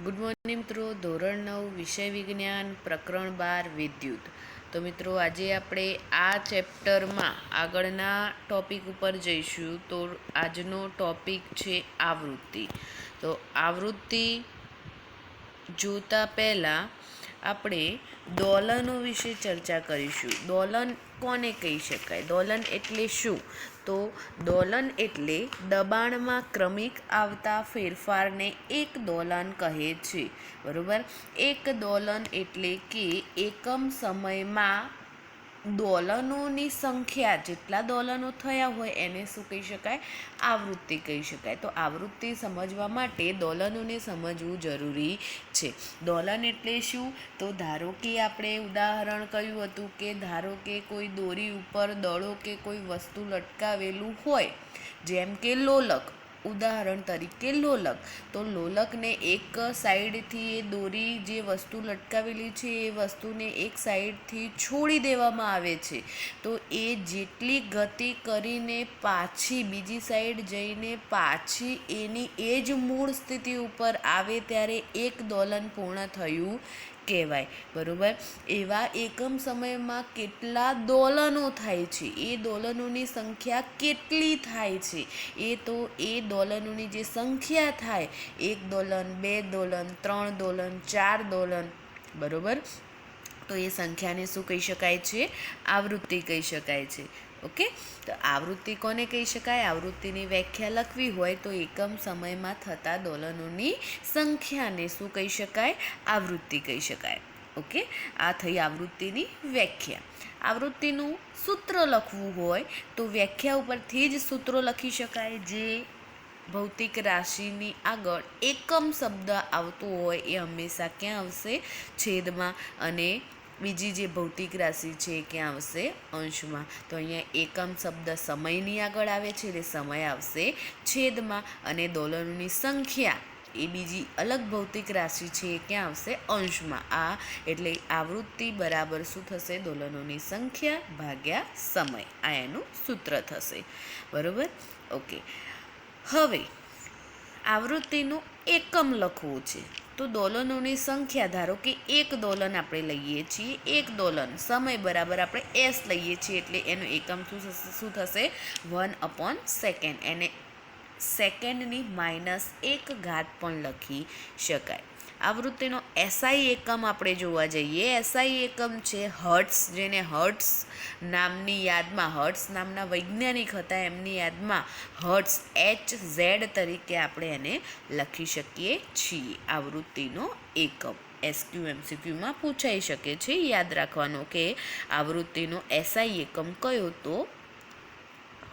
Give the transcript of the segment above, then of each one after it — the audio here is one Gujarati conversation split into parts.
ગુડ મોર્નિંગ મિત્રો. ધોરણ 9 વિષય વિજ્ઞાન પ્રકરણ 12 વિદ્યુત. તો મિત્રો આજે આપણે આ ચેપ્ટરમાં આગળના ટોપિક ઉપર જઈશું. તો આજનો ટોપિક છે આવૃત્તિ. તો આવૃત્તિ જોતા પહેલાં આપણે દોલનો વિશે ચર્ચા કરીશું. દોલન કોને કહી શકાય? દોલન એટલે શું? તો દોલન એટલે દબાણમાં ક્રમિક આવતા ફેરફારને એક દોલન કહે છે. બરાબર. એક દોલન એટલે કે એકમ સમયમાં દોલનોની સંખ્યા, જેટલા દોલનો થયા હોય એને શું કહી શકાય? આવૃત્તિ કહી શકાય. તો આવૃત્તિ સમજવા માટે દોલનોને સમજવું જરૂરી છે. દોલન એટલે શું? તો ધારો કે આપણે ઉદાહરણ કહ્યું હતું કે ધારો કે કોઈ દોરી ઉપર દડો કે કોઈ વસ્તુ લટકાવેલું હોય, જેમ કે લોલક. ઉદાહરણ તરીકે લોલક. તો લોલકને એક સાઈડથી એ દોરી જે વસ્તુ લટકાવેલી છે એ વસ્તુને એક સાઈડથી છોડી દેવામાં આવે છે. તો એ જેટલી ગતિ કરીને પાછી બીજી સાઈડ જઈને પાછી એની એ જ મૂળ સ્થિતિ ઉપર આવે ત્યારે એક દોલન પૂર્ણ થયું કહેવાય. બરાબર. એવા એકમ સમયમાં કેટલા દોલનો થાય છે, એ દોલનોની સંખ્યા કેટલી થાય છે, એ દોલનોની જે સંખ્યા થાય, 1 દોલન, 2 દોલન, 3 દોલન, 4 દોલન, બરાબર, તો એ સંખ્યાને શું કહી શકાય છે? આવૃત્તિ કહી શકાય છે. ઓકે. તો આવૃત્તિ કોને કહી શકાય? આવૃત્તિની વ્યાખ્યા લખવી હોય તો એકમ સમયમાં થતા દોલનોની સંખ્યાને શું કહી શકાય? આવૃત્તિ કહી શકાય. ઓકે. આ થઈ આવૃત્તિની વ્યાખ્યા. આવૃત્તિનું સૂત્ર લખવું હોય તો વ્યાખ્યા ઉપરથી જ સૂત્રો લખી શકાય. જે ભૌતિક રાશિની આગળ એકમ શબ્દ આવતો હોય એ હંમેશા ક્યાં આવશે? છેદમાં. અને બીજી જે ભૌતિક રાશિ છે એ ક્યાં આવશે? અંશમાં. તો અહીંયા એકમ શબ્દ સમયની આગળ આવે છે એટલે સમય આવશે છેદમાં, અને દોલનોની સંખ્યા એ બીજી અલગ ભૌતિક રાશિ છે એ ક્યાં આવશે? અંશમાં. આ એટલે આવૃત્તિ બરાબર શું થશે? દોલનોની સંખ્યા ભાગ્યા સમય. આ એનું સૂત્ર થશે. બરાબર. ઓકે. હવે આવૃત્તિનું એકમ લખવું છે. તો દોલનોની સંખ્યા, ધારો કે 1 દોલન આપણે લઈએ છીએ, 1 દોલન સમય બરાબર આપણે એસ લઈએ છીએ, એટલે એનું એકમ શું થશે? 1/સેકન્ડ. એને સેકન્ડની -1 પણ લખી શકાય. આવૃત્તિનો એસઆઈ એકમ આપણે જોવા જઈએ. એસઆઈ એકમ છે હર્ટ્સ, જેને હર્ટ્સ નામની યાદમાં, હર્ટ્સ નામના વૈજ્ઞાનિક હતા એમની યાદમાં હર્ટ્સ HZ તરીકે આપણે એને લખી શકીએ છીએ. આવૃત્તિનો એકમ SQ-MCQમાં પૂછાઈ શકે છે. યાદ રાખવાનું કે આવૃત્તિનો એસઆઈ એકમ કયો? તો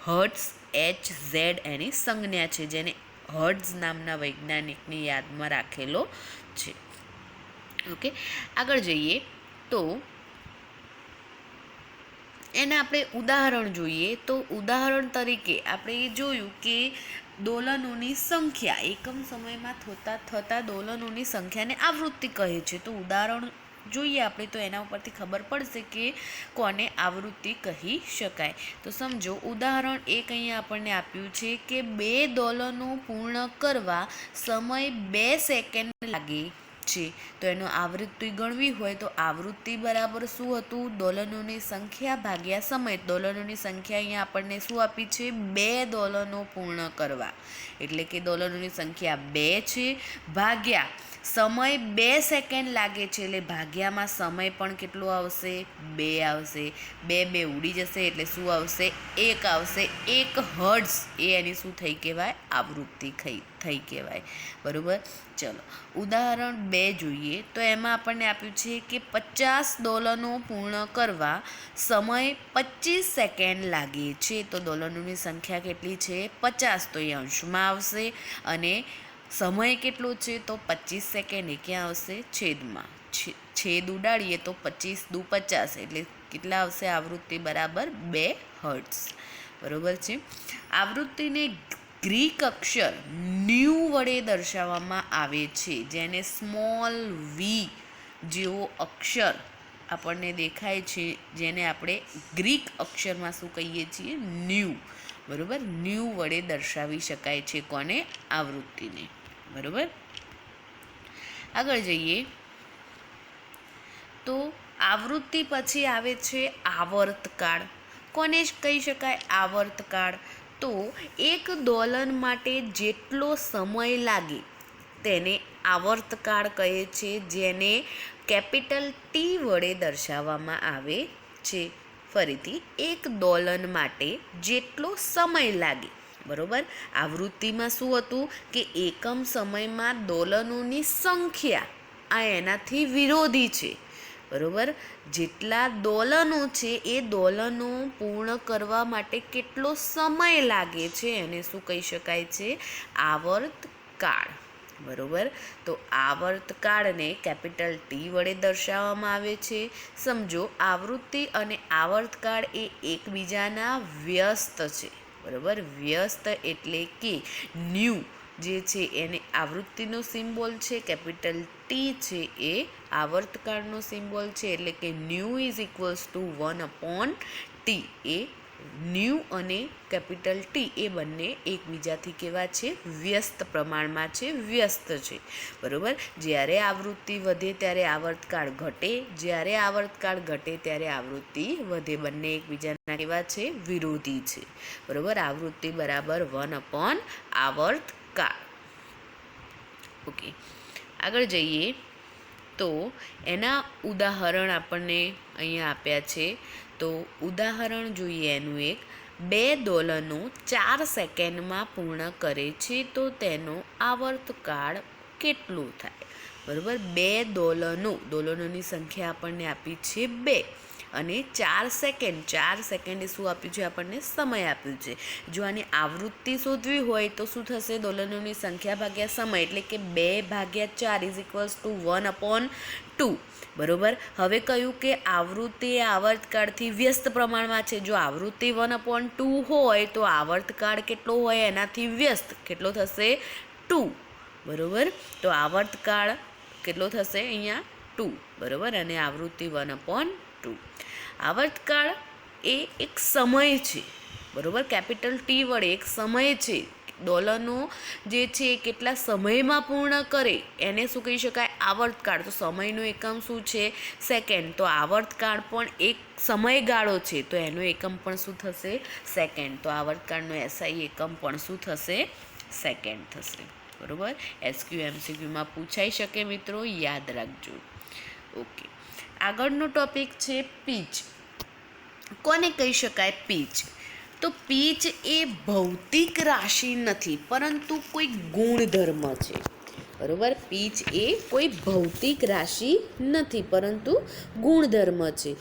હર્ટ્સ HZ એની સંજ્ઞા છે, જેને હર્ટ્ઝ નામના વૈજ્ઞાનિકની યાદમાં રાખેલો છે. ઓકે. આગળ જઈએ તો એના આપણે ઉદાહરણ જોઈએ. તો ઉદાહરણ તરીકે આપણે જોયું કે દોલનોની સંખ્યા, એકમ સમયમાં થતા દોલનોની સંખ્યાને આવૃત્તિ કહે છે. તો ઉદાહરણ જોઈએ આપણે તો એના ઉપરથી ખબર પડશે કે કોને આવૃત્તિ કહી શકાય. તો સમજો, ઉદાહરણ એક અહીંયા આપણને આપ્યું છે કે 2 દોલનો પૂર્ણ કરવા સમય 2 સેકન્ડ લાગે છે. તો એનો આવૃત્તિ ગણવી હોય તો આવૃત્તિ બરાબર શું હતું? દોલનોની સંખ્યા ભાગ્યા સમય. દોલનોની સંખ્યા અહીંયા આપણને શું આપી છે? 2 દોલનો પૂર્ણ કરવા, એટલે કે દોલનોની સંખ્યા 2 છે, ભાગ્યા સમય 2 સેકન્ડ લાગે છે, એટલે ભાગ્યામાં સમય પણ કેટલો આવશે? 2 આવશે. 2 ઉડી જશે એટલે શું આવશે? 1 આવશે. 1 હર્ટ્ઝ એ એની શું થઈ કહેવાય? આવૃત્તિ થઈ કહેવાય. બરાબર. ચલો ઉદાહરણ 2 જોઈએ. તો એમાં આપણને આપ્યું છે કે 50 દોલનો પૂર્ણ કરવા સમય 25 સેકન્ડ લાગે છે. તો દોલનોની સંખ્યા કેટલી છે? 50. તો એ અંશમાં આવશે. અને સમય કેટલો છે? તો 25 સેકન્ડ. એ ક્યાં આવશે? છેદમાં. છેદ ઉડાડીએ તો 25 દુ 50, એટલે કેટલા આવશે? આવૃત્તિ બરાબર 2 હર્ટ્ઝ. બરાબર છે. આવૃત્તિને ગ્રીક અક્ષર ન્યુ વડે દર્શાવવામાં આવે છે, જેને સ્મોલ વી જેવો અક્ષર આપણને દેખાય છે, જેને આપણે ગ્રીક અક્ષરમાં શું કહીએ છીએ? ન્યુ. બરાબર. ન્યુ વડે દર્શાવી શકાય છે. કોને? આવૃત્તિને. બરાબર. આગળ જઈએ તો આવૃત્તિ પછી આવે છે આવર્તકાળ. કોને જ કહી શકાય આવર્તકાળ? તો એક દોલન માટે જેટલો સમય લાગે તેને આવર્તકાળ કહે છે, જેને કેપિટલ ટી વડે દર્શાવવામાં આવે છે. ફરીથી, એક દોલન માટે જેટલો સમય લાગે, બરોબર. આવૃત્તિમાં શું હતું કે એકમ સમયમાં દોલનોની સંખ્યા આ એનાથી વિરોધી છે, બરોબર. જેટલા દોલનો છે એ દોલનો પૂર્ણ કરવા માટે કેટલો સમય લાગે છે એને શું કહી શકાય છે? આવર્તકાળ, બરોબર. તો આવર્તકાળને કેપિટલ ટી વડે દર્શાવવામાં આવે છે. સમજો, આવૃત્તિ અને આવર્તકાળ એ એકબીજાના વ્યસ્ત છે, બરોબર. વ્યસ્ત એટલે કે ન્યૂ જે છે એને આવૃત્તિનો સિમ્બોલ છે, કેપિટલ ટી છે એ આવર્તકાળનો સિમ્બોલ છે, એટલે કે new is equals two 1/T. A new અને કેપિટલ ટી એ બંને એકબીજાથી કેવા છે? વ્યસ્ત પ્રમાણમાં છે, વ્યસ્ત છે, બરોબર. જ્યારે આવૃત્તિ વધે ત્યારે આવર્તકાળ ઘટે, જ્યારે આવર્તકાળ ઘટે ત્યારે આવૃત્તિ વધે. બંને એકબીજાના કેવા છે? વિરોધી છે, બરોબર. આવૃત્તિ બરાબર 1/આવર્તકાળ. ઓકે, આગળ જઈએ તો એના ઉદાહરણ આપણને અહીંયા આપ્યા છે. તો ઉદાહરણ જોઈએ એનું એક. 2 દોલનો 4 સેકન્ડમાં પૂર્ણ કરે છે તો તેનો આવર્તકાળ કેટલો થાય? બરાબર. 2 દોલનોની સંખ્યા આપણને આપી છે 2 અને 4 સેકન્ડ. 4 સેકન્ડે શું આપ્યું છે? આપણને સમય આપ્યું છે. જો આની આવૃત્તિ શોધવી હોય તો શું થશે? દોલનોની સંખ્યા ભાગ્યા સમય, એટલે કે 2/4 ઇઝ ઇક્વલ્સ ટુ 1/2, બરોબર. હવે કહ્યું કે આવૃત્તિ એ આવર્તકાળથી વ્યસ્ત પ્રમાણમાં છે. જો આવૃત્તિ 1/2 હોય તો આવર્તકાળ કેટલો હોય? એનાથી વ્યસ્ત. કેટલો થશે? 2, બરોબર. તો આવર્તકાળ કેટલો થશે? અહીંયા 2, બરોબર. અને આવૃત્તિ 1/2. આવર્તકાળ એ એક સમય છે, બરોબર. કેપિટલ ટી વડે એક સમય છે. દોલનો જે છે એ કેટલા સમયમાં પૂર્ણ કરે એને શું કહી શકાય? આવર્તકાળ. તો સમયનો એકમ શું છે? સેકન્ડ. તો આવર્તકાળ પણ એક સમયગાળો છે, તો એનો એકમ પણ શું થશે? સેકન્ડ. તો આવર્તકાળનો એસઆઈ એકમ પણ શું થશે? સેકન્ડ થશે, બરોબર. SQ-MCQમાં પૂછાઈ શકે મિત્રો, યાદ રાખજો. ઓકે, આગળનો ટોપિક છે પીચ. કોને કહી શકાય પીચ? તો પીચ એ ભૌતિક રાશિ નથી, પરંતુ કોઈ ગુણધર્મ છે, બરોબર. પીચ એ કોઈ ભૌતિક રાશિ નથી, પરંતુ ગુણધર્મ છે.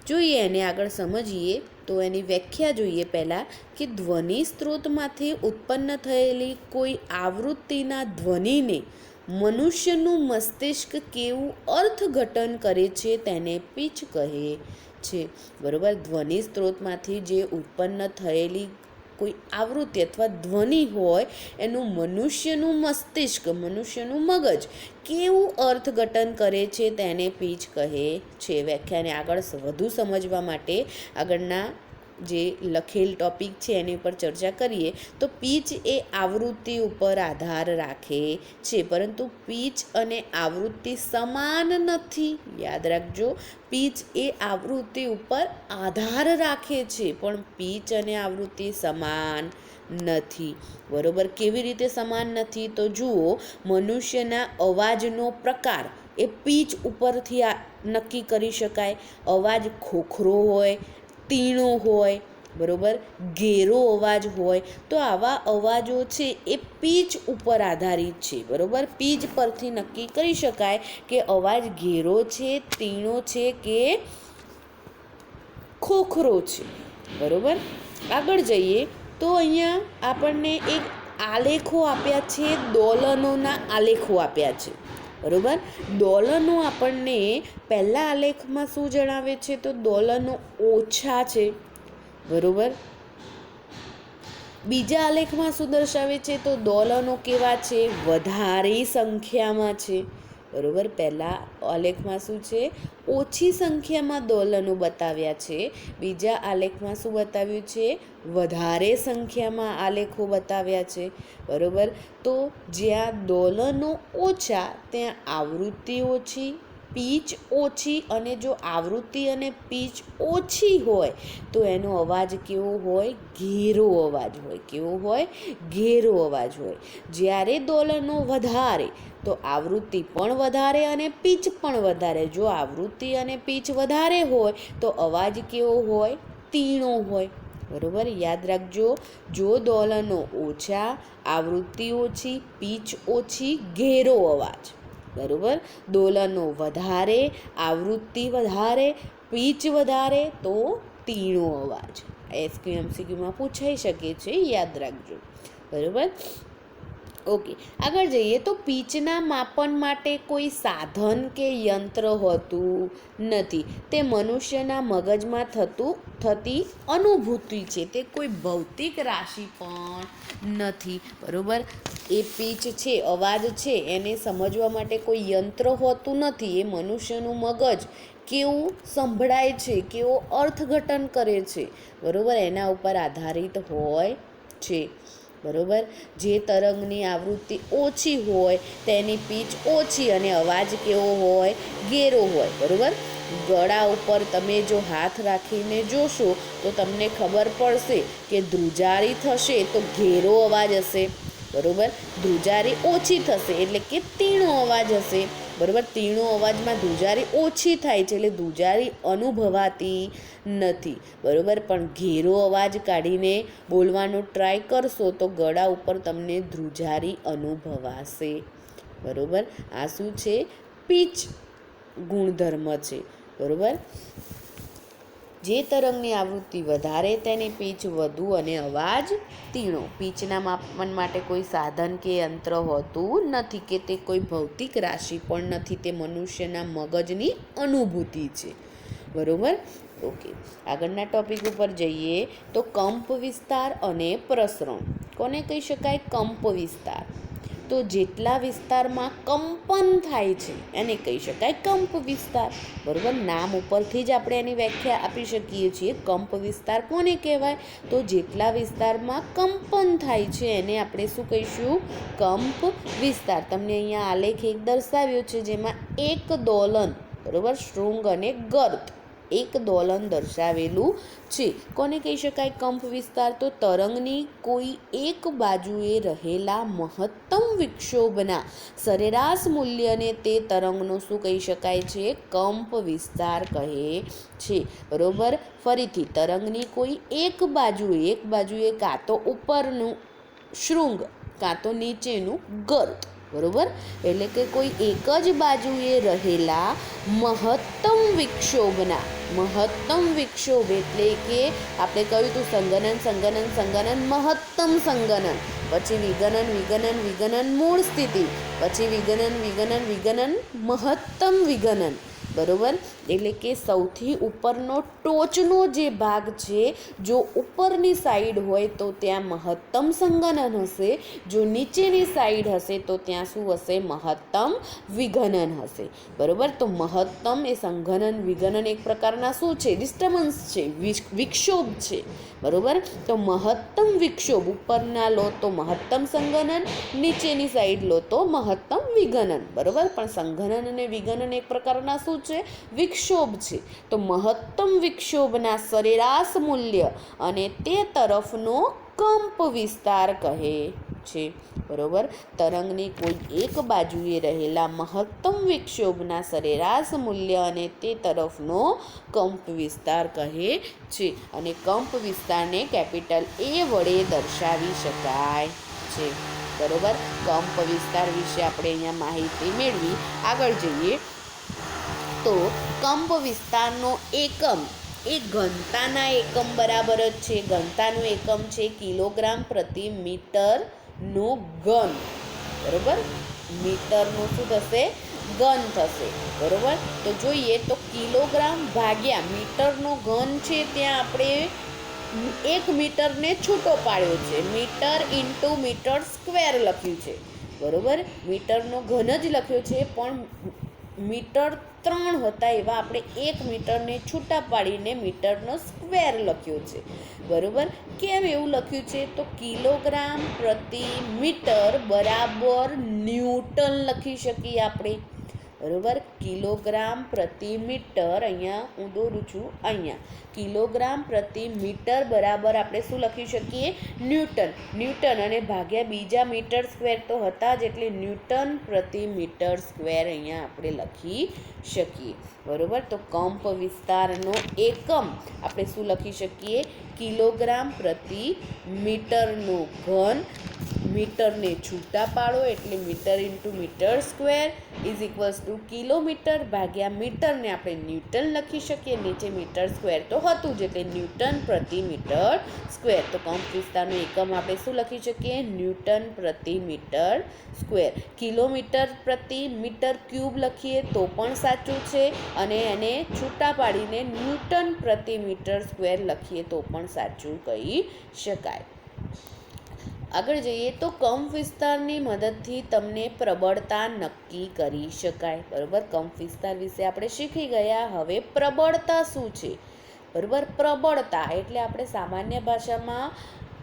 જોઈએ એને આગળ સમજીએ તો એની વ્યાખ્યા જોઈએ પહેલાં, કે ધ્વનિ સ્ત્રોતમાંથી ઉત્પન્ન થયેલી કોઈ આવૃત્તિના ધ્વનિને મનુષ્યનું મસ્તિષ્ક કેવું અર્થઘટન કરે છે તેને પીચ કહે છે, બરોબર. ધ્વનિ સ્ત્રોતમાંથી જે ઉત્પન્ન થયેલી કોઈ આવૃત્તિ અથવા ધ્વનિ હોય એનું મનુષ્યનું મસ્તિષ્ક, મનુષ્યનું મગજ કેવું અર્થઘટન કરે છે તેને પીચ કહે છે. વ્યાખ્યાને આગળ વધુ સમજવા માટે આગળના જે લખેલ ટોપિક છે એની ઉપર ચર્ચા કરીએ તો પીચ એ આવૃત્તિ ઉપર આધાર રાખે છે, પરંતુ પીચ અને આવૃત્તિ સમાન નથી. યાદ રાખજો, પીચ એ આવૃત્તિ ઉપર આધાર રાખે છે, પણ પીચ અને આવૃત્તિ સમાન નથી, બરોબર. કેવી રીતે સમાન નથી? તો જુઓ, મનુષ્યના અવાજનો પ્રકાર એ પીચ ઉપરથી નક્કી કરી શકાય. અવાજ ખોખરો હોય, તીણો હોય, બરોબર, ઘેરો અવાજ હોય, તો આવા અવાજો છે એ પીચ ઉપર આધારિત છે, બરોબર. પીચ પરથી નક્કી કરી શકાય કે અવાજ ઘેરો છે, તીણો છે કે ખોખરો છે, બરોબર. આગળ જઈએ તો અહીંયા આપણને એક આલેખો આપ્યા છે, દોલનોના આલેખો આપ્યા છે, બરોબર. દોલનો આપણને પહેલા આલેખમાં શું જણાવે છે? તો દોલનો ઓછા છે, બરોબર. બીજા આલેખમાં શું દર્શાવે છે? તો દોલનો કેવા છે? વધારે સંખ્યામાં છે, બરાબર, પહેલાં આલેખમાં શું છે, ઓછી સંખ્યામાં દોલનો બતાવ્યા છે. બીજા આલેખમાં શું બતાવ્યું છે, વધારે સંખ્યામાં આલેખો બતાવ્યા છે. બરાબર, તો જ્યાં દોલનો ઓછા ત્યાં આવૃત્તિ ઓછી, પીચ ઓછી, અને જો આવૃત્તિ અને પીચ ઓછી હોય તો એનો અવાજ કેવો હોય, ઘેરો અવાજ હોય. કેવો હોય, ઘેરો અવાજ હોય. જ્યારે દોલનો વધારે તો આવૃત્તિ પણ વધારે અને પીચ પણ વધારે. જો આવૃત્તિ અને પીચ વધારે હોય તો અવાજ કેવો હોય, તીણો હોય. બરાબર, યાદ રાખજો, જો દોલનો ઓછા, આવૃત્તિ ઓછી, પીચ ઓછી, ઘેરો અવાજ. બરાબર, દોલનો વધારે, આવૃત્તિ વધારે, પીચ વધારે તો તીણો અવાજ. એમસીક્યુમાં પૂછાઈ શકે છે, યાદ રાખજો. બરાબર, ઓકે, આગળ જઈએ. તો પીચના માપન માટે કોઈ સાધન કે યંત્ર હોતું નથી. તે મનુષ્યના મગજમાં થતી અનુભૂતિ છે. તે કોઈ ભૌતિક રાશિ પણ નથી. બરાબર, એ પીચ છે, અવાજ છે, એને સમજવા માટે કોઈ યંત્ર હોતું નથી. એ મનુષ્યનું મગજ કેવું સંભળાય છે, કેવો અર્થઘટન કરે છે, બરાબર, એના ઉપર આધારિત હોય છે. બરાબર, જે તરંગની આવૃત્તિ ઓછી હોય તેની પીચ ઓછી અને અવાજ કેવો હોય, ઘેરો હોય. બરાબર, ગળા ઉપર તમે જો હાથ રાખીને જોશો તો તમને ખબર પડશે કે ધ્રુજારી થશે તો ઘેરો અવાજ હશે. બરાબર, ધ્રુજારી ઓછી થશે એટલે કે તીણો અવાજ હશે. બરાબર, તીણો અવાજમાં ધ્રુજારી ઓછી થાય છે એટલે ધ્રુજારી અનુભવાતી નથી. બરાબર, પણ ઘેરો અવાજ કાઢીને બોલવાનો ટ્રાય કરશો તો ગળા ઉપર તમને ધ્રુજારી અનુભવાશે. બરાબર, આ શું છે, પીચ ગુણધર્મ છે. બરાબર, જે તરંગની આવૃત્તિ વધારે તેની પીચ વધુ અને અવાજ તીણો. પીચના માપન માટે કોઈ સાધન કે યંત્ર હોતું નથી, કે તે કોઈ ભૌતિક રાશિ પણ નથી. તે મનુષ્યના મગજની અનુભૂતિ છે. બરાબર, ઓકે, આગળના ટોપિક ઉપર જઈએ. તો કંપ વિસ્તાર અને પ્રસરણ. કોને કહી શકાય, કંપ વિસ્તાર? તો જેટલા વિસ્તારમાં કંપન થાય છે એને કહી શકાય કંપ વિસ્તાર. બરાબર, નામ ઉપરથી જ આપણે એની વ્યાખ્યા આપી શકીએ છીએ. કંપ વિસ્તાર કોને કહેવાય? તો જેટલા વિસ્તારમાં કંપન થાય છે એને આપણે શું કહીશું, કંપ વિસ્તાર. તમને અહીંયા આલેખ એક દર્શાવ્યો છે જેમાં એક દોલન, બરાબર, શૃંગ અને ગર્ત, એક દોલન દર્શાવેલું છે. કોને કહી શકાય કંપ વિસ્તાર? તો તરંગની કોઈ એક બાજુએ રહેલા મહત્તમ વિક્ષોભના સરેરાશ મૂલ્યને તે તરંગનો શું કહી શકાય છે, કંપ વિસ્તાર કહે છે. બરાબર, ફરીથી, તરંગની કોઈ એક બાજુએ કાં તો ઉપરનું શૃંગ કાં તો નીચેનું ગર્ત. બરાબર, એટલે કે કોઈ એક જ બાજુએ રહેલા મહત્તમ વિક્ષોભના, મહત્તમ વિક્ષોભ એટલે કે આપણે કહ્યું હતું સંગનન, મહત્તમ સંગનન, પછી વિગનન મૂળ સ્થિતિ, પછી વિગનન મહત્તમ વિગનન. બરાબર, એટલે કે સૌથી ઉપરનો ટોચનો જે ભાગ છે, જો ઉપરની સાઈડ હોય તો ત્યાં મહત્તમ સંગનન હશે. જો નીચેની સાઈડ હશે તો ત્યાં શું હશે, મહત્તમ વિગનન હશે. બરાબર, તો મહત્તમ એ સંગનન વિગનન એક પ્રકારના શું છે, ડિસ્ટર્બન્સ છે, વિક્ષોભ છે. બરાબર, તો મહત્તમ વિક્ષોભ ઉપરના લો તો મહત્તમ સંગનન, નીચેની સાઈડ લો તો મહત્તમ વિગનન. બરાબર, પણ સંગનન અને વિગનન એક પ્રકારના શું છે, વિક્ષોભ છે. તો મહત્તમ વિક્ષોભના સરેરાશ મૂલ્ય અને તે તરફનો કંપ વિસ્તાર કહે છે. બરાબર, તરંગની કોઈ એક બાજુએ રહેલા મહત્તમ વિક્ષોભના સરેરાશ મૂલ્ય અને તે તરફનો કંપ વિસ્તાર કહે છે. અને કંપ વિસ્તારને કેપિટલ A વડે દર્શાવી શકાય છે. બરાબર, કંપ વિસ્તાર વિશે આપણે અહીંયા માહિતી મેળવી. આગળ જઈએ. તો કંપ વિસ્તારનો એકમ એ ઘનતાના એકમ બરાબર જ છે. ઘનતાનું એકમ છે કિલોગ્રામ પ્રતિ મીટરનો ઘન. બરાબર, મીટરનો શું થશે, ઘન થશે. બરાબર, તો જોઈએ તો કિલોગ્રામ ભાગ્યા મીટરનો ઘન છે, ત્યાં આપણે 1 મીટરને છૂટો પાડ્યો છે, મીટર ઇન્ટુ મીટર સ્ક્વેર લખ્યું છે. બરાબર, મીટરનો ઘન જ લખ્યો છે, પણ મીટર 3 હતા એવા આપણે 1 મીટરને છૂટા પાડીને મીટરનો સ્ક્વેર લખ્યો છે. બરાબર, કેમ એવું લખ્યું છે? તો કિલોગ્રામ પ્રતિ મીટર બરાબર ન્યૂટન લખી શકીએ આપણે. બરાબર, કિલોગ્રામ પ્રતિ મીટર, અહીંયા હું દોરું છું, અહીંયા કિલોગ્રામ પ્રતિ મીટર બરાબર આપણે શું લખી શકીએ? ન્યૂટન. ન્યૂટન અને ભાગ્યા બીજા મીટર સ્ક્વેર તો હતા જ, એટલે ન્યૂટન પ્રતિ મીટર સ્ક્વેર અહીંયા આપણે લખી શકીએ. બરાબર, તો કંપ વિસ્તારનો એકમ આપણે શું લખી શકીએ? કિલોગ્રામ પ્રતિ મીટરનો ઘન. મીટરને છૂટા પાડો એટલે metre into metre square is equals to kilometre ભાગ્યા મીટરને આપણે ન્યૂટન લખી શકીએ. નીચે મીટર સ્ક્વેર તો હતું જ, એટલે ન્યૂટન પ્રતિ મીટર સ્ક્વેર. તો કંપ વિસ્તારનો એકમ આપણે શું લખી શકીએ? ન્યૂટન પ્રતિ મીટર સ્ક્વેર. કિલોમીટર પ્રતિ મીટર ક્યુબ લખીએ તો પણ સાચું છે, અને એને છૂટા પાડીને ન્યૂટન પ્રતિ મીટર સ્ક્વેર લખીએ તો પણ સાચું કહી શકાય. આગળ જઈએ તો કંપ વિસ્તારની મદદથી તમને પ્રબળતા નક્કી કરી શકાય. બરાબર, કંપ વિસ્તાર વિશે આપણે શીખી ગયા. હવે પ્રબળતા શું છે? બરાબર, પ્રબળતા એટલે આપણે સામાન્ય ભાષામાં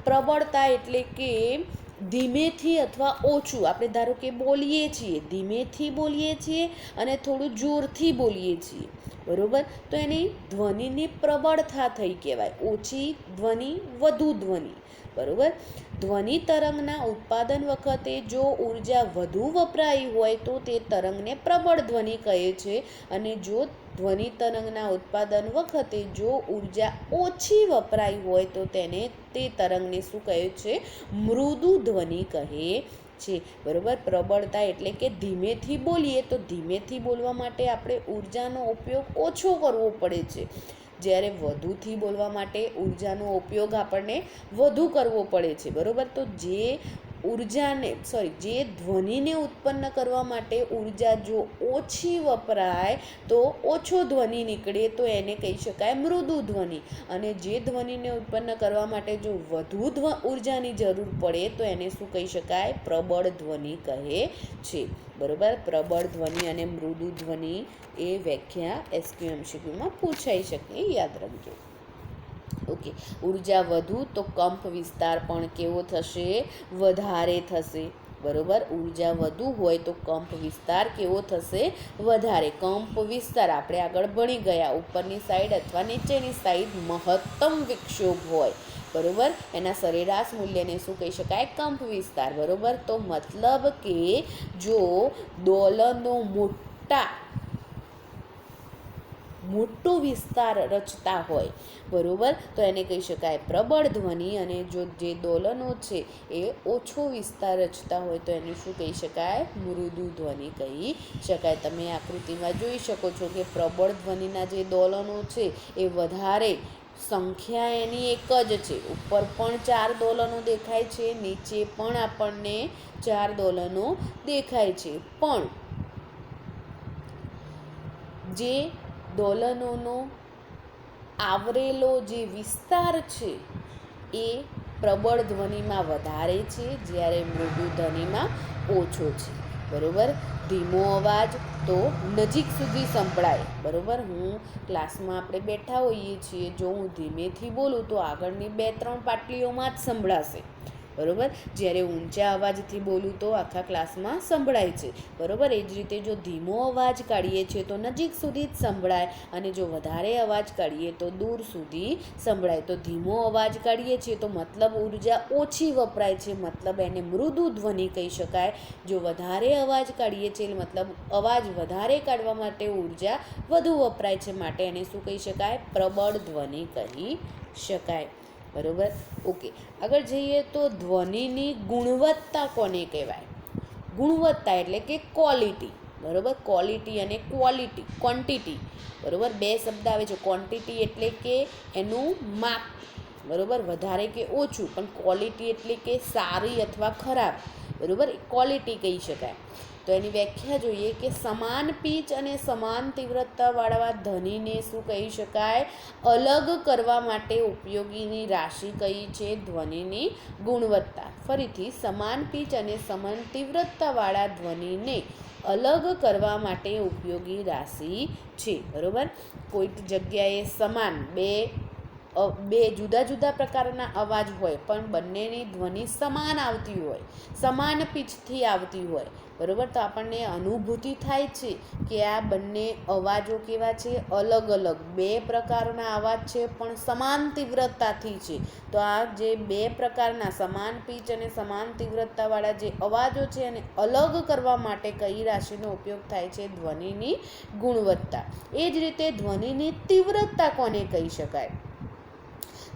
પ્રબળતા એટલે કે ધીમેથી અથવા ઓછું, આપણે ધારો કે બોલીએ છીએ, ધીમેથી બોલીએ છીએ અને થોડું જોરથી બોલીએ છીએ. બરાબર, તો એની ધ્વનિની પ્રબળતા થઈ કહેવાય. ઓછી ધ્વનિ, વધુ ધ્વનિ. બરાબર, ધ્વનિ તરંગના ઉત્પાદન વખતે જો ઉર્જા વધુ વપરાઈ હોય તો તે તરંગને પ્રબળ ધ્વનિ કહે છે, અને જો ધ્વનિ તરંગના ઉત્પાદન વખતે જો ઉર્જા ઓછી વપરાઈ હોય તો તે તરંગને શું કહે છે? મૃદુ ધ્વનિ કહે છે. બરાબર, પ્રબળતા એટલે કે ધીમેથી બોલીએ તો ધીમેથી બોલવા માટે આપણે ઉર્જાનો ઉપયોગ ઓછો કરવો પડે છે, જ્યારે વધુથી બોલવા માટે ઉર્જાનો ઉપયોગ આપણને વધુ કરવો પડે છે. બરાબર, તો જે ધ્વનિને ઉત્પન્ન કરવા માટે ઉર્જા જો ઓછી વપરાય તો ઓછો ધ્વનિ નીકળે તો એને કહી શકાય મૃદુ ધ્વનિ, અને જે ધ્વનિને ઉત્પન્ન કરવા માટે જો વધુ ઉર્જાની જરૂર પડે તો એને શું કહી શકાય? પ્રબળ ધ્વનિ કહે છે. બરાબર, પ્રબળ ધ્વનિ અને મૃદુ ધ્વનિ એ વ્યાખ્યા SQMCQમાં પૂછાઈ શકે, યાદ રાખજો. ઓકે, ઉર્જા વધુ તો કંપ વિસ્તાર પણ કેવો થશે? વધારે થશે. બરાબર, ઉર્જા વધુ હોય તો કંપ વિસ્તાર કેવો થશે? વધારે. કંપ વિસ્તાર આપણે આગળ ભણી ગયા, ઉપરની સાઈડ અથવા નીચેની સાઈડ મહત્તમ વિક્ષોભ હોય. બરાબર, એના સરેરાશ મૂલ્યને શું કહી શકાય? કંપ વિસ્તાર. બરાબર, તો મતલબ કે જો દોલનો મોટો વિસ્તાર રચતા હોય, બરાબર, તો એને કહી શકાય પ્રબળ ધ્વનિ, અને જો જે દોલનો છે એ ઓછો વિસ્તાર રચતા હોય તો એને શું કહી શકાય? મૃદુ ધ્વનિ કહી શકાય. તમે આકૃતિમાં જોઈ શકો છો કે પ્રબળ ધ્વનિના જે દોલનો છે એ વધારે સંખ્યા એની એક જ છે. ઉપર પણ 4 દોલનો દેખાય છે, નીચે પણ આપણને 4 દોલનો દેખાય છે, પણ જે દોલનોનો આવરેલો જે વિસ્તાર છે એ પ્રબળ ધ્વનિમાં વધારે છે, જ્યારે મૃદુ ધ્વનિમાં ઓછો છે. બરાબર, ધીમો અવાજ તો નજીક સુધી સંભળાય. બરાબર, હું ક્લાસમાં આપણે બેઠા હોઈએ છીએ, જો હું ધીમેથી બોલું તો આગળની 2-3 પાટલીઓમાં જ સંભળાશે. બરાબર, જ્યારે ઊંચા અવાજથી બોલું તો આખા ક્લાસમાં સંભળાય છે. બરાબર, એ જ રીતે જો ધીમો અવાજ કાઢીએ છીએ તો નજીક સુધી જ સંભળાય, અને જો વધારે અવાજ કાઢીએ તો દૂર સુધી સંભળાય. તો ધીમો અવાજ કાઢીએ છીએ તો મતલબ ઉર્જા ઓછી વપરાય છે, મતલબ એને મૃદુ ધ્વનિ કહી શકાય. જો વધારે અવાજ કાઢીએ છીએ મતલબ અવાજ વધારે કાઢવા માટે ઉર્જા વધુ વપરાય છે, માટે એને શું કહી શકાય? પ્રબળ ધ્વનિ કહી શકાય. બરાબર, ઓકે, આગળ જઈએ તો ધ્વનિની ગુણવત્તા કોને કહેવાય? ગુણવત્તા એટલે કે ક્વોલિટી. બરાબર, ક્વોલિટી અને ક્વોન્ટિટી. બરાબર, 2 શબ્દ આવે છે. ક્વોન્ટિટી એટલે કે એનું માપ, બરાબર, વધારે કે ઓછું, પણ ક્વોલિટી એટલે કે સારી અથવા ખરાબ. બરાબર, ક્વોલિટી કહી શકાય. તો એની વ્યાખ્યા જોઈએ કે સમાન પીચ અને સમાન તીવ્રતાવાળા ધ્વનિને શું કહી શકાય? અલગ કરવા માટે ઉપયોગીની રાશિ કઈ છે? ધ્વનિની ગુણવત્તા. ફરીથી, સમાન પીચ અને સમાન તીવ્રતાવાળા ધ્વનિને અલગ કરવા માટે ઉપયોગી રાશિ છે. બરાબર, કોઈક જગ્યાએ સમાન બે જુદા જુદા પ્રકારના અવાજ હોય પણ બંનેની ધ્વનિ સમાન આવતી હોય, સમાન પીચથી આવતી હોય, બરાબર, તો આપણને અનુભૂતિ થાય છે કે આ બંને અવાજો કેવા છે? અલગ અલગ. બે પ્રકારના અવાજ છે પણ સમાન તીવ્રતાથી છે. તો આ જે બે પ્રકારના સમાન પીચ અને સમાન તીવ્રતાવાળા જે અવાજો છે એને અલગ કરવા માટે કઈ રાશિનો ઉપયોગ થાય છે? ધ્વનિની ગુણવત્તા. એ જ રીતે ધ્વનિની તીવ્રતા કોને કહી શકાય?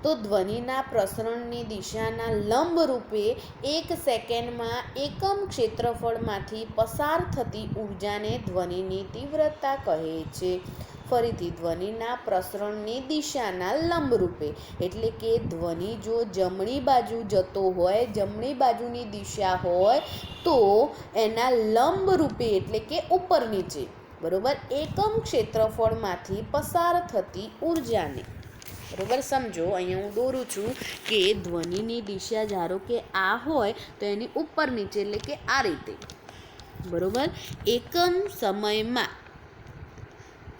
તો ધ્વનિના પ્રસરણની દિશાના લંબ રૂપે 1 સેકન્ડમાં એકમ ક્ષેત્રફળમાંથી પસાર થતી ઉર્જાને ધ્વનિની તીવ્રતા કહે છે. ફરીથી, ધ્વનિના પ્રસરણની દિશાના લંબ રૂપે એટલે કે ધ્વનિ જો જમણી બાજુ જતો હોય, જમણી બાજુની દિશા હોય તો એના લંબ રૂપે એટલે કે ઉપર નીચે, બરોબર, એકમ ક્ષેત્રફળમાંથી પસાર થતી ઉર્જાને, બરોબર, સમજો અહીંયા હું દોરું છું કે ધ્વનિની દિશા ધારો કે આ હોય તો એની ઉપર નીચે એટલે કે આ રીતે, બરોબર, એકમ સમયમાં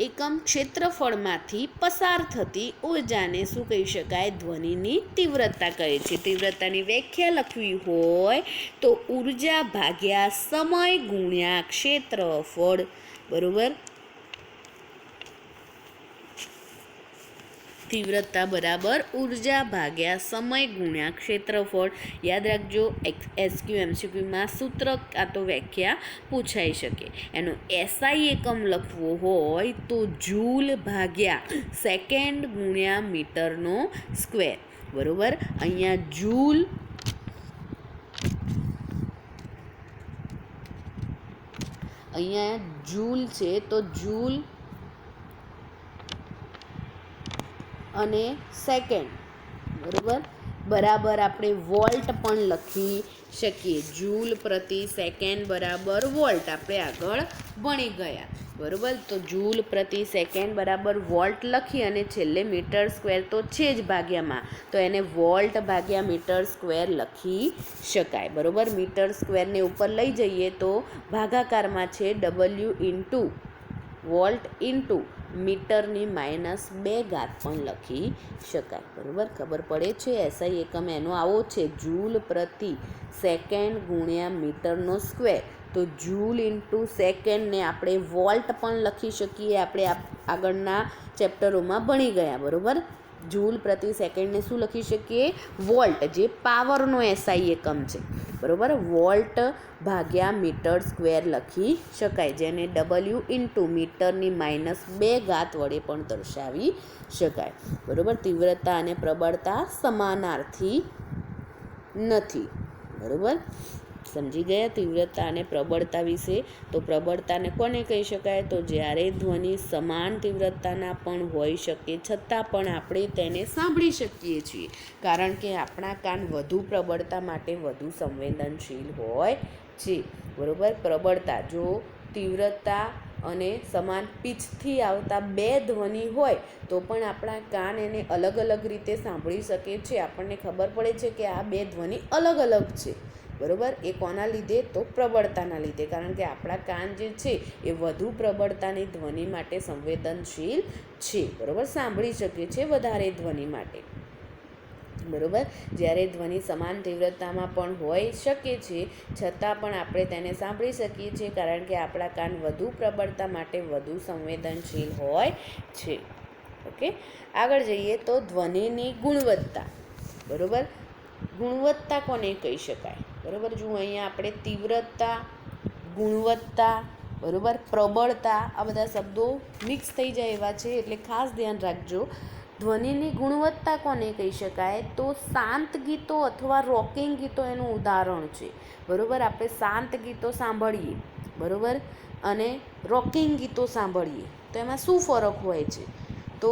એકમ ક્ષેત્રફળમાંથી પસાર થતી ઉર્જાને શું કહી શકાય? ધ્વનિની તીવ્રતા કહે છે. તીવ્રતાની વ્યાખ્યા લખવી હોય તો ઉર્જા ભાગ્યા સમય ગુણ્યા ક્ષેત્રફળ, બરોબર, તીવ્રતા બરાબર ઉર્જા ભાગ્યા સમય ગુણ્યા ક્ષેત્રફળ. યાદ રાખજો, એમસીક્યુમાં સૂત્ર કાં તો વ્યાખ્યા પૂછાઈ શકે. એનો એસઆઈ એકમ લખવો હોય તો જૂલ ભાગ્યા સેકન્ડ ગુણ્યા મીટરનો સ્ક્વેર, બરોબર. અહીંયા જૂલ છે તો જૂલ અને સેકન્ડ, બરાબર, બરાબર આપણે વોલ્ટ પણ લખી શકીએ. જૂલ પ્રતિ સેકન્ડ બરાબર વોલ્ટ આપણે આગળ ભણી ગયા, બરાબર. તો જૂલ પ્રતિ સેકન્ડ બરાબર વોલ્ટ લખી અને છેલ્લે મીટર સ્ક્વેર તો છે જ ભાગ્યામાં, તો એને વોલ્ટ ભાગ્યા મીટર સ્ક્વેર લખી શકાય, બરાબર. મીટર સ્ક્વેરને ઉપર લઈ જઈએ તો ભાગાકારમાં છે ડબલ્યુ ઇન્ટુ વોલ્ટ ઇન્ટુ મીટરની -2 પણ લખી શકાય, બરાબર. ખબર પડે છે એસઆઈ એકમ એનો આવો છે, જૂલ પ્રતિ સેકન્ડ ગુણ્યા મીટરનો સ્ક્વેર. તો જૂલ ઇન્ટુ સેકન્ડને આપણે વોલ્ટ પણ લખી શકીએ, આપણે આગળના ચેપ્ટરોમાં ભણી ગયા, બરાબર. જૂલ પ્રતિ સેકન્ડને શું લખી શકીએ? વોલ્ટ, જે પાવરનો એસઆઈ એકમ છે, બરાબર. વોલ્ટ ભાગ્યા મીટર સ્ક્વેર લખી શકાય, જેને ડબલ્યુ ઇન્ટુ મીટરની -2 વડે પણ દર્શાવી શકાય, બરાબર. તીવ્રતા અને પ્રબળતા સમાનાર્થી નથી, બરાબર. સમજી ગયા તીવ્રતા અને પ્રબળતા વિશે? તો પ્રબળતાને કોને કહી શકાય? તો જ્યારે ધ્વનિ સમાન તીવ્રતાના પણ હોઈ શકે છતાં પણ આપણે તેને સાંભળી શકીએ છીએ, કારણ કે આપણા કાન વધુ પ્રબળતા માટે વધુ સંવેદનશીલ હોય છે, બરાબર. પ્રબળતા, જો તીવ્રતા અને સમાન પીચથી આવતા બે ધ્વનિ હોય તો પણ આપણા કાન એને અલગ અલગ રીતે સાંભળી શકે છે. આપણને ખબર પડે છે કે આ બે ધ્વનિ અલગ અલગ છે, બરાબર. એ કોના લીધે? તો પ્રબળતાના લીધે, કારણ કે આપણા કાન જે છે એ વધુ પ્રબળતાની ધ્વનિ માટે સંવેદનશીલ છે, બરાબર. સાંભળી શકે છે વધારે ધ્વનિ માટે, બરાબર. જ્યારે ધ્વનિ સમાન તીવ્રતામાં પણ હોઈ શકે છે છતાં પણ આપણે તેને સાંભળી શકીએ છીએ, કારણ કે આપણા કાન વધુ પ્રબળતા માટે વધુ સંવેદનશીલ હોય છે. ઓકે, આગળ જઈએ તો ધ્વનિની ગુણવત્તા, બરાબર. ગુણવત્તા કોને કહી શકાય? બરાબર, જો અહીંયા આપણે તીવ્રતા, ગુણવત્તા, બરાબર, પ્રબળતા, આ બધા શબ્દો મિક્સ થઈ જાય એવા છે, એટલે ખાસ ધ્યાન રાખજો. ધ્વનિની ગુણવત્તા કોને કહી શકાય? તો શાંત ગીતો અથવા રોકિંગ ગીતો એનું ઉદાહરણ છે, બરાબર. આપણે શાંત ગીતો સાંભળીએ, બરાબર, અને રોકિંગ ગીતો સાંભળીએ તો એમાં શું ફરક હોય છે? તો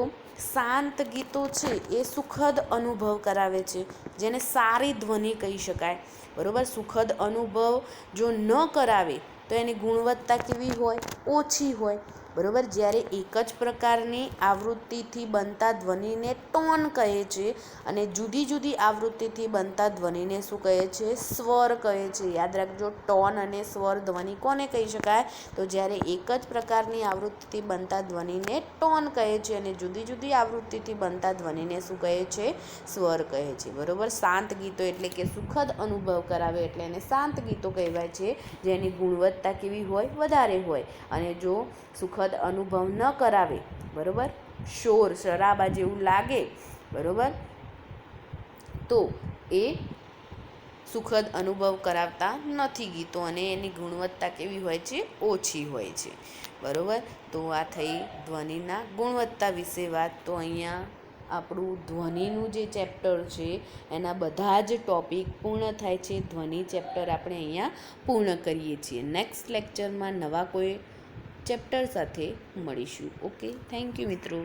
શાંત ગીતો છે એ સુખદ અનુભવ કરાવે છે, જેને સારી ધ્વનિ કહી શકાય, બરાબર. સુખદ અનુભવ જો ન કરાવે તો એની ગુણવત્તા કેવી હોય? ઓછી હોય, બરાબર. જ્યારે એક જ પ્રકારની આવૃત્તિથી બનતા ધ્વનિને ટોન કહે છે અને જુદી જુદી આવૃત્તિથી બનતા ધ્વનિને શું કહે છે? સ્વર કહે છે. યાદ રાખજો, ટોન અને સ્વર ધ્વનિ કોને કહી શકાય? તો જ્યારે એક જ પ્રકારની આવૃત્તિથી બનતા ધ્વનિને ટોન કહે છે અને જુદી જુદી આવૃત્તિથી બનતા ધ્વનિને શું કહે છે? સ્વર કહે છે, બરાબર. શાંત ગીતો એટલે કે સુખદ અનુભવ કરાવે એટલે એને શાંત ગીતો કહેવાય છે, જેની ગુણવત્તા કેવી હોય? વધારે હોય. અને જો સુખદ અનુભવ ન કરાવે, બરાબર, શોર શરાબા જેવું લાગે, બરાબર, તો એ સુખદ અનુભવ કરાવતા નથી ગીતો અને એની ગુણવત્તા કેવી હોય છે? ઓછી હોય છે, બરાબર. તો આ થઈ ધ્વનિના ગુણવત્તા વિશે વાત. તો અહીંયા આપણું ધ્વનિનું જે ચેપ્ટર છે એના બધા જ ટૉપિક પૂર્ણ થાય છે. ધ્વનિ ચેપ્ટર આપણે અહીંયા પૂર્ણ કરીએ છીએ. નેક્સ્ટ લેક્ચરમાં નવા કોઈ ચેપ્ટર સાથે મળીશું. ઓકે, થેન્ક યુ મિત્રો.